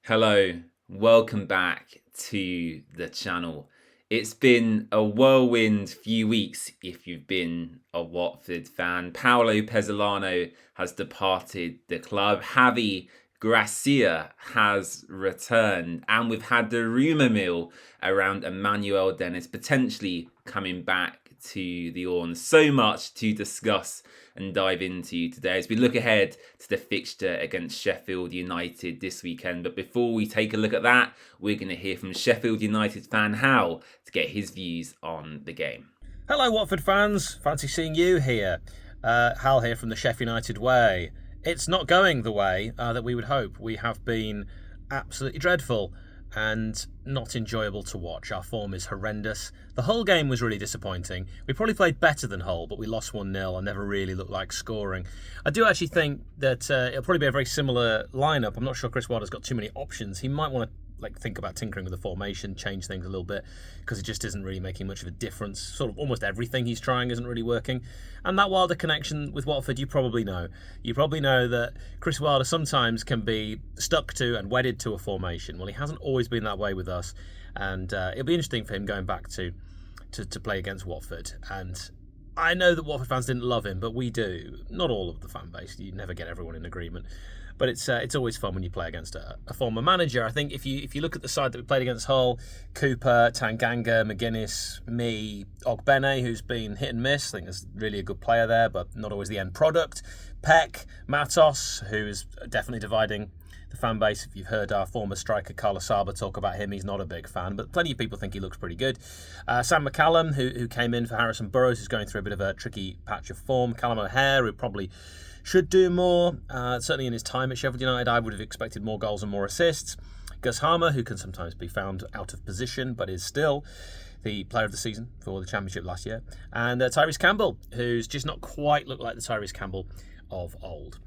Hello, welcome back to the channel. It's been a whirlwind few weeks if you've been a Watford fan. Paolo Pezzolano has departed the club. Javi Gracia has returned, and we've had the rumour mill around Emmanuel Dennis potentially coming back to the Orns. So much to discuss and dive into today as we look ahead to the fixture against Sheffield United this weekend. But before we take a look at that, we're going to hear from Sheffield United fan Hal to get his views on the game. Hello Watford fans, fancy seeing you here. Hal here from the Sheffield United Way. It's not going the way that we would hope. We have been absolutely dreadful and not enjoyable to watch. Our form is horrendous. The Hull game was really disappointing. We probably played better than Hull, but we lost 1-0 and never really looked like scoring. I do actually think that it'll probably be a very similar lineup. I'm not sure Chris Wilder's got too many options. He might want to think about tinkering with the formation, change things a little bit, because it just isn't really making much of a difference. Sort of almost everything he's trying isn't really working. And that Wilder connection with Watford, you probably know. You probably know that Chris Wilder sometimes can be stuck to and wedded to a formation. Well, he hasn't always been that way with us, and it'll be interesting for him going back to play against Watford. And I know that Watford fans didn't love him, but we do. Not all of the fan base. You never get everyone in agreement. But it's always fun when you play against a former manager. I think if you look at the side that we played against Hull, Cooper, Tanganga, McGuinness, me, Ogbene, who's been hit and miss. I think is really a good player there, but not always the end product. Peck, Matos, who's definitely dividing the fan base. If you've heard our former striker Carlos Saba talk about him, he's not a big fan, but plenty of people think he looks pretty good. Sam McCallum, who came in for Harrison Burrows, who's going through a bit of a tricky patch of form. Callum O'Hare, who probably should do more. Certainly in his time at Sheffield United, I would have expected more goals and more assists. Gus Harmer, who can sometimes be found out of position, but is still the player of the season for the Championship last year. And Tyrese Campbell, who's just not quite looked like the Tyrese Campbell of old.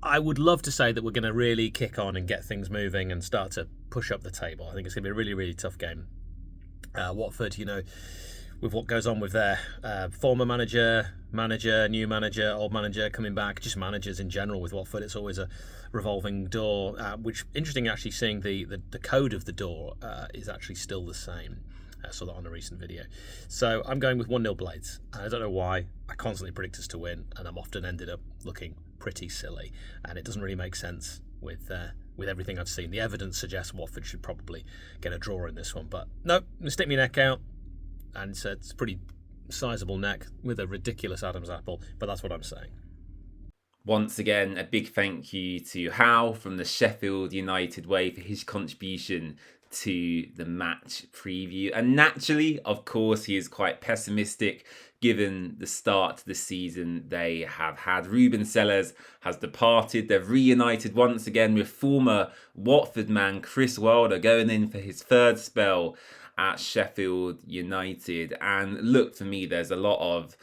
I would love to say that we're going to really kick on and get things moving and start to push up the table. I think it's going to be a really, really tough game. Watford, with what goes on with their former manager, new manager, old manager coming back, just managers in general with Watford, it's always a revolving door, which interesting actually seeing the code of the door is actually still the same. I saw that on a recent video. So I'm going with 1-0 Blades. I don't know why. I constantly predict us to win, and I'm often ended up looking pretty silly, and it doesn't really make sense with everything I've seen. The evidence suggests Watford should probably get a draw in this one, but nope, I'm going to stick my neck out. And it's a pretty sizable neck with a ridiculous Adam's apple, but that's what I'm saying. Once again, a big thank you to Hal from the Sheffield United Way for his contribution to the match preview. And naturally, of course, he is quite pessimistic given the start to the season they have had. Ruben Sellers has departed. They've reunited once again with former Watford man Chris Wilder going in for his third spell at Sheffield United. And look, for me, there's a lot of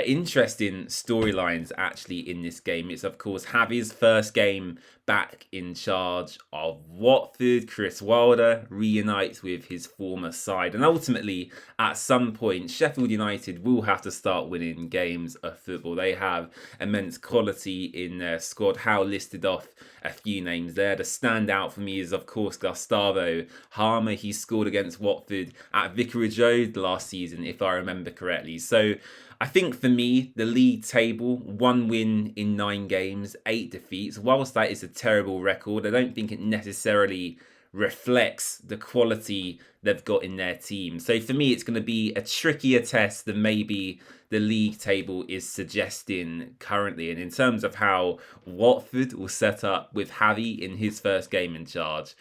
interesting storylines actually in this game. It's of course Javi's first game back in charge of Watford. Chris Wilder reunites with his former side, and ultimately at some point Sheffield United will have to start winning games of football. They have immense quality in their squad. Hal listed off a few names there. The standout for me is of course Gustavo Harmer. He scored against Watford at Vicarage Road last season, if I remember correctly. So I think for me, the league table, 1 win in 9 games, 8 defeats. Whilst that is a terrible record, I don't think it necessarily reflects the quality they've got in their team. So for me, it's going to be a trickier test than maybe the league table is suggesting currently. And in terms of how Watford will set up with Javi in his first game in charge,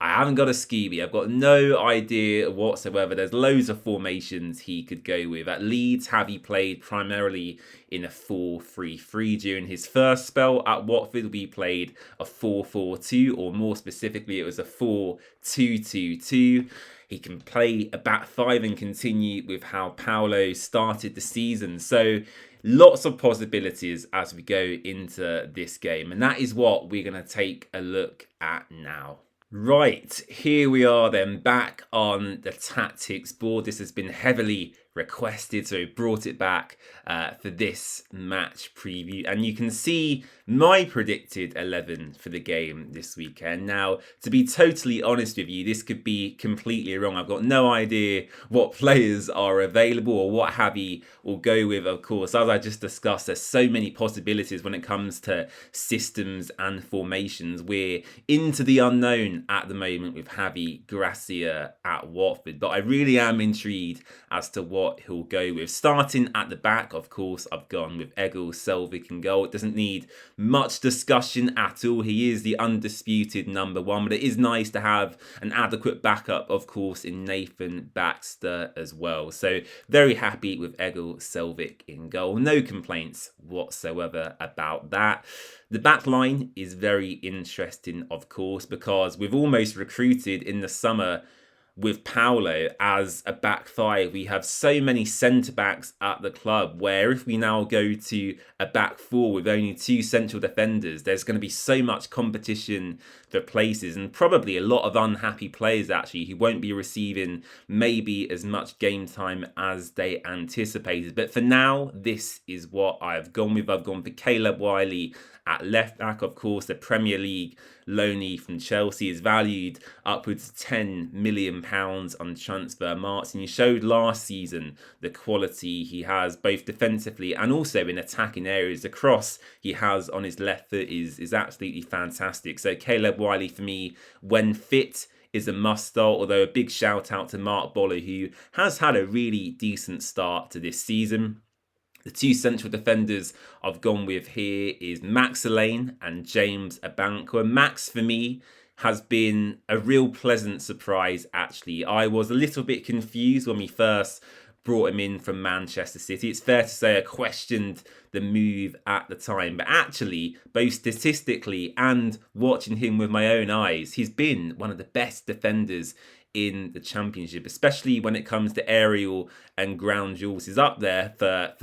I haven't got a Scooby. I've got no idea whatsoever. There's loads of formations he could go with. At Leeds, Javi played primarily in a 4-3-3 during his first spell. At Watford, we played a 4-4-2, or more specifically, it was a 4-2-2-2. He can play a back five and continue with how Paolo started the season. So lots of possibilities as we go into this game. And that is what we're going to take a look at now. Right, here we are then back on the tactics board. This has been heavily requested, so we brought it back for this match preview. And you can see my predicted 11 for the game this weekend. Now, to be totally honest with you, this could be completely wrong. I've got no idea what players are available or what Javi will go with. Of course, as I just discussed, there's so many possibilities when it comes to systems and formations. We're into the unknown at the moment with Javi Gracia at Watford, but I really am intrigued as to what he'll go with. Starting at the back, of course, I've gone with Egil Selvik in goal. It doesn't need much discussion at all. He is the undisputed number one, but it is nice to have an adequate backup, of course, in Nathan Baxter as well. So very happy with Egil Selvik in goal. No complaints whatsoever about that. The back line is very interesting, of course, because we've almost recruited in the summer with Paulo as a back five. We have so many centre-backs at the club where if we now go to a back four with only two central defenders, there's going to be so much competition for places and probably a lot of unhappy players actually who won't be receiving maybe as much game time as they anticipated. But for now, this is what I've gone with. I've gone for Caleb Wiley at left back. Of course, the Premier League loanee from Chelsea is valued upwards of £10 million on transfer marks, and he showed last season the quality he has both defensively and also in attacking areas. The cross he has on his left foot is absolutely fantastic. So Caleb Wiley for me, when fit, is a must start, although a big shout out to Mark Boller, who has had a really decent start to this season. The two central defenders I've gone with here is Max Lane and James Abankwah. Max, for me, has been a real pleasant surprise, actually. I was a little bit confused when we first brought him in from Manchester City. It's fair to say I questioned the move at the time, but actually, both statistically and watching him with my own eyes, he's been one of the best defenders in the Championship, especially when it comes to aerial and ground duels. He's up there for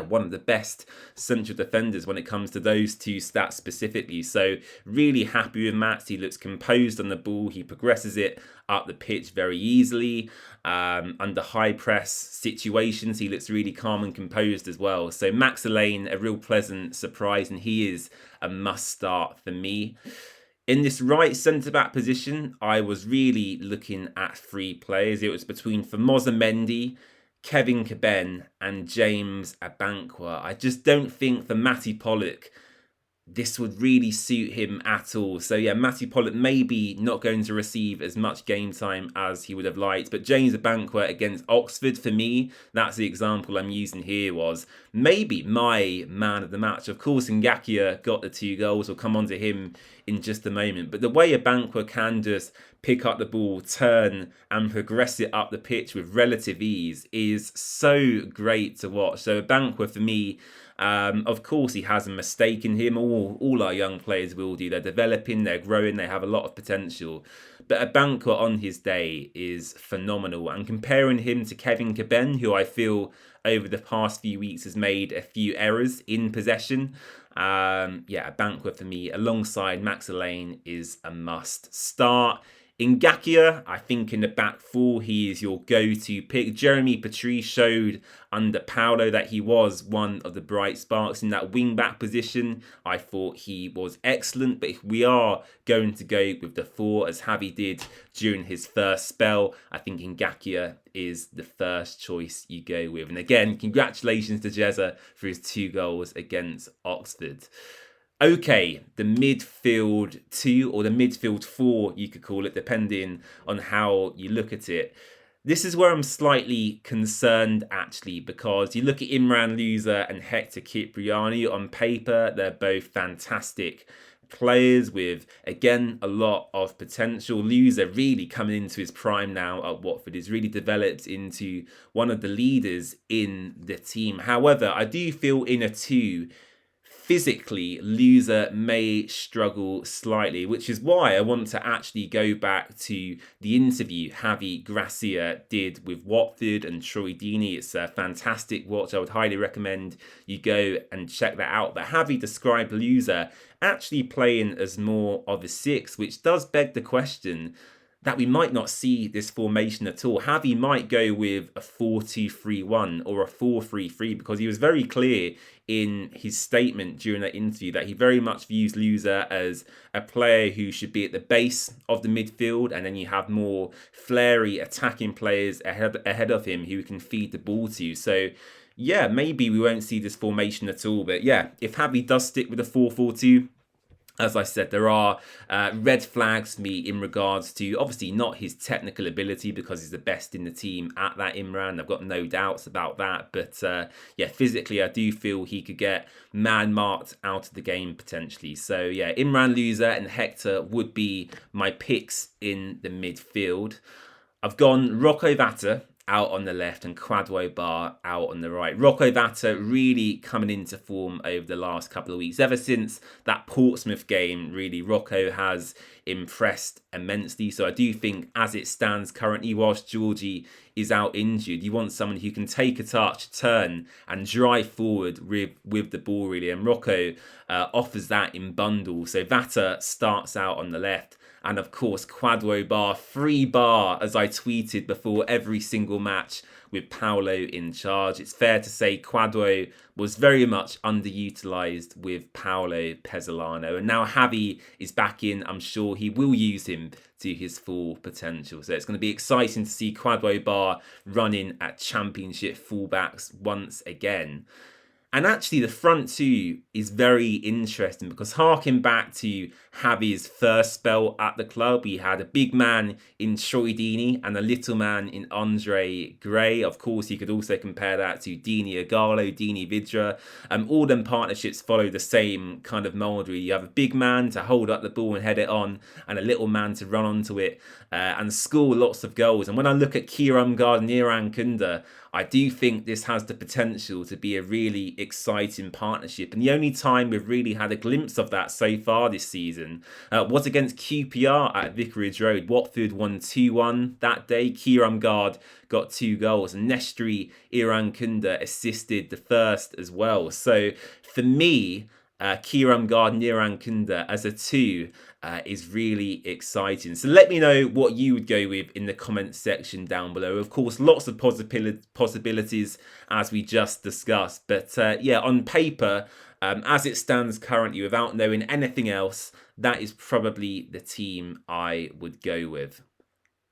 one of the best central defenders when it comes to those two stats specifically. So really happy with Max. He looks composed on the ball. He progresses it up the pitch very easily. Under high press situations, he looks really calm and composed as well. So Max Lane, a real pleasant surprise, and he is a must start for me. In this right centre-back position, I was really looking at three players. It was between Formosa Mendy, Kevin Caben and James Abankwah. I just don't think for Matty Pollock this would really suit him at all. So yeah, Matty Pollock maybe not going to receive as much game time as he would have liked. But James Abankwah against Oxford, for me, that's the example I'm using here, was maybe my man of the match. Of course, Ngakia got the 2 goals. We'll come on to him in just a moment. But the way Abankwah can just pick up the ball, turn and progress it up the pitch with relative ease is so great to watch. So Abankwah, for me, of course, he has a mistake in him. All our young players will do. They're developing, they're growing, they have a lot of potential. But Abankwah on his day is phenomenal. And comparing him to Kevin Caben, who I feel over the past few weeks has made a few errors in possession. Abankwah for me, alongside Max Lane, is a must start. In Ngakia, I think in the back four, he is your go-to pick. Jeremy Patrice showed under Paulo that he was one of the bright sparks in that wing-back position. I thought he was excellent, but if we are going to go with the 4, as Javi did during his first spell, I think Ngakia is the first choice you go with. And again, congratulations to Jezza for his 2 goals against Oxford. Okay, the midfield 2 or the midfield 4, you could call it, depending on how you look at it. This is where I'm slightly concerned, actually, because you look at Imran Louza and Hector Cipriani. On paper, they're both fantastic players with, again, a lot of potential. Louza really coming into his prime now at Watford. He's really developed into one of the leaders in the team. However, I do feel in a 2, physically, Louza may struggle slightly, which is why I want to actually go back to the interview Javi Gracia did with Watford and Troy Deeney. It's a fantastic watch. I would highly recommend you go and check that out. But Javi described Louza actually playing as more of a 6, which does beg the question, that we might not see this formation at all. Javi might go with a 4-2-3-1 or a 4-3-3 because he was very clear in his statement during that interview that he very much views Loser as a player who should be at the base of the midfield, and then you have more flary attacking players ahead of him who can feed the ball to. So yeah, maybe we won't see this formation at all. But yeah, if Javi does stick with a 4-4-2, as I said, there are red flags for me in regards to, obviously, not his technical ability because he's the best in the team at that, Imran. I've got no doubts about that. But yeah, physically, I do feel he could get man-marked out of the game potentially. So yeah, Imran Loser and Hector would be my picks in the midfield. I've gone Rocco Vata out on the left and Kwadwo Bar out on the right. Rocco Vata really coming into form over the last couple of weeks. Ever since that Portsmouth game, really, Rocco has impressed immensely. So I do think as it stands currently, whilst Georgie is out injured, you want someone who can take a touch, turn and drive forward with the ball, really. And Rocco offers that in bundles. So Vata starts out on the left. And of course, Kwadwo Bar, free bar, as I tweeted before every single match with Paolo in charge. It's fair to say Kwadwo was very much underutilised with Paolo Pezzolano. And now Javi is back in. I'm sure he will use him to his full potential. So it's going to be exciting to see Kwadwo Bar running at Championship fullbacks once again. And actually, the front two is very interesting because harking back to Javi's first spell at the club, he had a big man in Troy Deeney and a little man in Andre Gray. Of course, you could also compare that to Deeney Igalo, Deeney Vidra. All them partnerships follow the same kind of mould, really. You have a big man to hold up the ball and head it on, and a little man to run onto it and score lots of goals. And when I look at Kiram Gardner Kunda, I do think this has the potential to be a really exciting partnership. And the only time we've really had a glimpse of that so far this season was against QPR at Vicarage Road. Watford won 2-1 that day. Kiram Gard got 2 goals and Nestri Irankunda assisted the first as well. So for me, Kiram Gardner Kunda as a 2 is really exciting. So let me know what you would go with in the comments section down below. Of course, lots of possibilities as we just discussed. But yeah, on paper, as it stands currently, without knowing anything else, that is probably the team I would go with.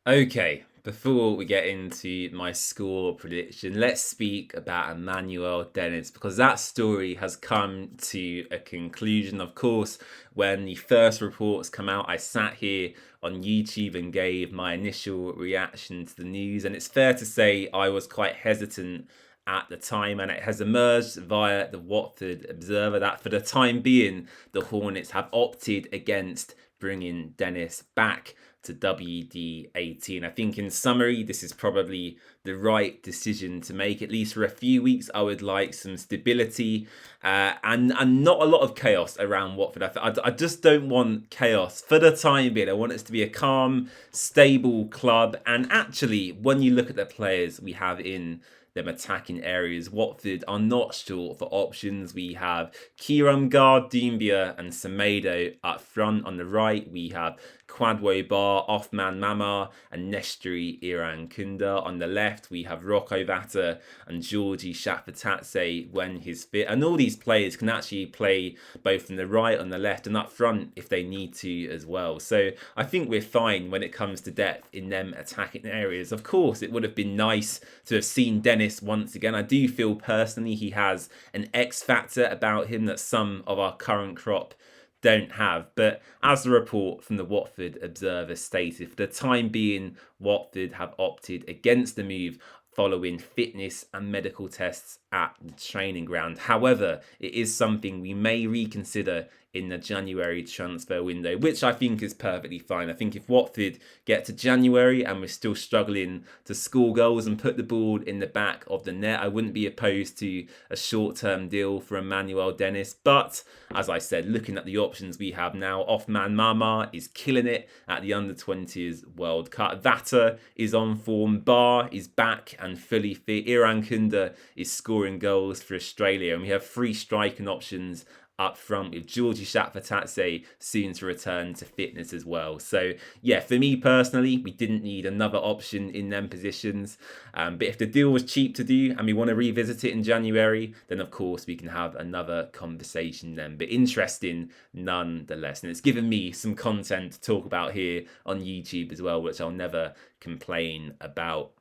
Okay, before we get into my score prediction, let's speak about Emmanuel Dennis because that story has come to a conclusion. Of course, when the first reports come out, I sat here on YouTube and gave my initial reaction to the news. And it's fair to say I was quite hesitant at the time, and it has emerged via the Watford Observer that for the time being, the Hornets have opted against bringing Dennis back to WD18. I think in summary, this is probably the right decision to make. At least for a few weeks, I would like some stability and not a lot of chaos around Watford. I just don't want chaos for the time being. I want it to be a calm, stable club. And actually, when you look at the players we have in them attacking areas, Watford are not short for options. We have Kiram Gard, Doumbia and Semedo up front. On the right, we have Kwadwo Bar, Othman Mama and Nestri Irankunda. On the left, we have Rocco Vata and Georgie Shafatatse when he's fit. And all these players can actually play both on the right, on the left and up front if they need to as well. So I think we're fine when it comes to depth in them attacking areas. Of course, it would have been nice to have seen Dennis once again. I do feel personally he has an X factor about him that some of our current crop don't have. But as the report from the Watford Observer stated, for the time being, Watford have opted against the move following fitness and medical tests at the training ground. However, it is something we may reconsider in the January transfer window, which I think is perfectly fine. I think if Watford get to January and we're still struggling to score goals and put the ball in the back of the net, I wouldn't be opposed to a short-term deal for Emmanuel Dennis. But as I said, looking at the options we have now, Othman Mama is killing it at the Under-20s World Cup. Vata is on form. Bar is back and fully fit. Irankunda is scoring goals for Australia. And we have 3 striking options up front with Georgie Shakvatatse soon to return to fitness as well. So yeah, for me personally, we didn't need another option in them positions. But if the deal was cheap to do and we want to revisit it in January, then of course we can have another conversation then. But interesting nonetheless. And it's given me some content to talk about here on YouTube as well, which I'll never complain about.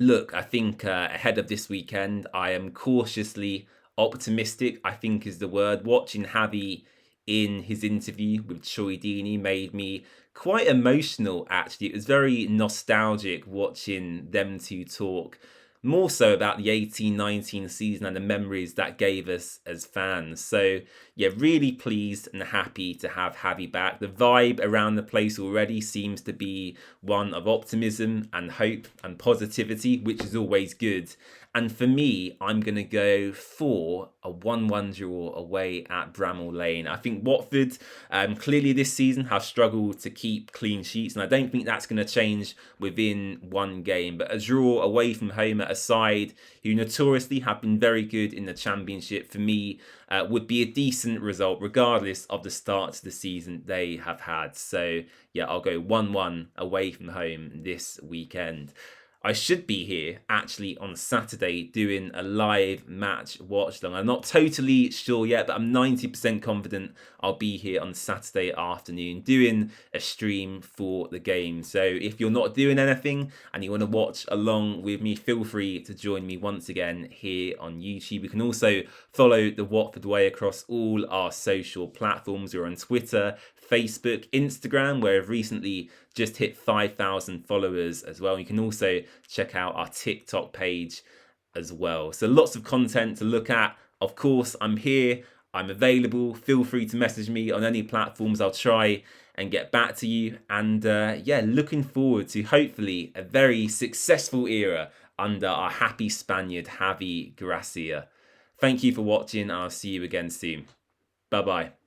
Look, I think ahead of this weekend, I am cautiously optimistic, I think is the word. Watching Javi in his interview with Troy Deeney made me quite emotional, actually. It was very nostalgic watching them two talk, more so about the 18-19 season and the memories that gave us as fans. So yeah, really pleased and happy to have Javi back. The vibe around the place already seems to be one of optimism and hope and positivity, which is always good. And for me, I'm going to go for a 1-1 draw away at Bramall Lane. I think Watford clearly this season have struggled to keep clean sheets, and I don't think that's going to change within one game. But a draw away from home at a side who notoriously have been very good in the Championship, for me, would be a decent result, regardless of the start to the season they have had. So yeah, I'll go 1-1 away from home this weekend. I should be here actually on Saturday doing a live match watch long. I'm not totally sure yet, but I'm 90% confident I'll be here on Saturday afternoon doing a stream for the game. So if you're not doing anything and you want to watch along with me, feel free to join me once again here on YouTube. You can also follow The Watford Way across all our social platforms. We're on Twitter, Facebook, Instagram, where I've recently just hit 5,000 followers as well. You can also check out our TikTok page as well. So lots of content to look at. Of course, I'm here. I'm available. Feel free to message me on any platforms. I'll try and get back to you. And yeah, looking forward to hopefully a very successful era under our happy Spaniard, Javi Gracia. Thank you for watching. I'll see you again soon. Bye-bye.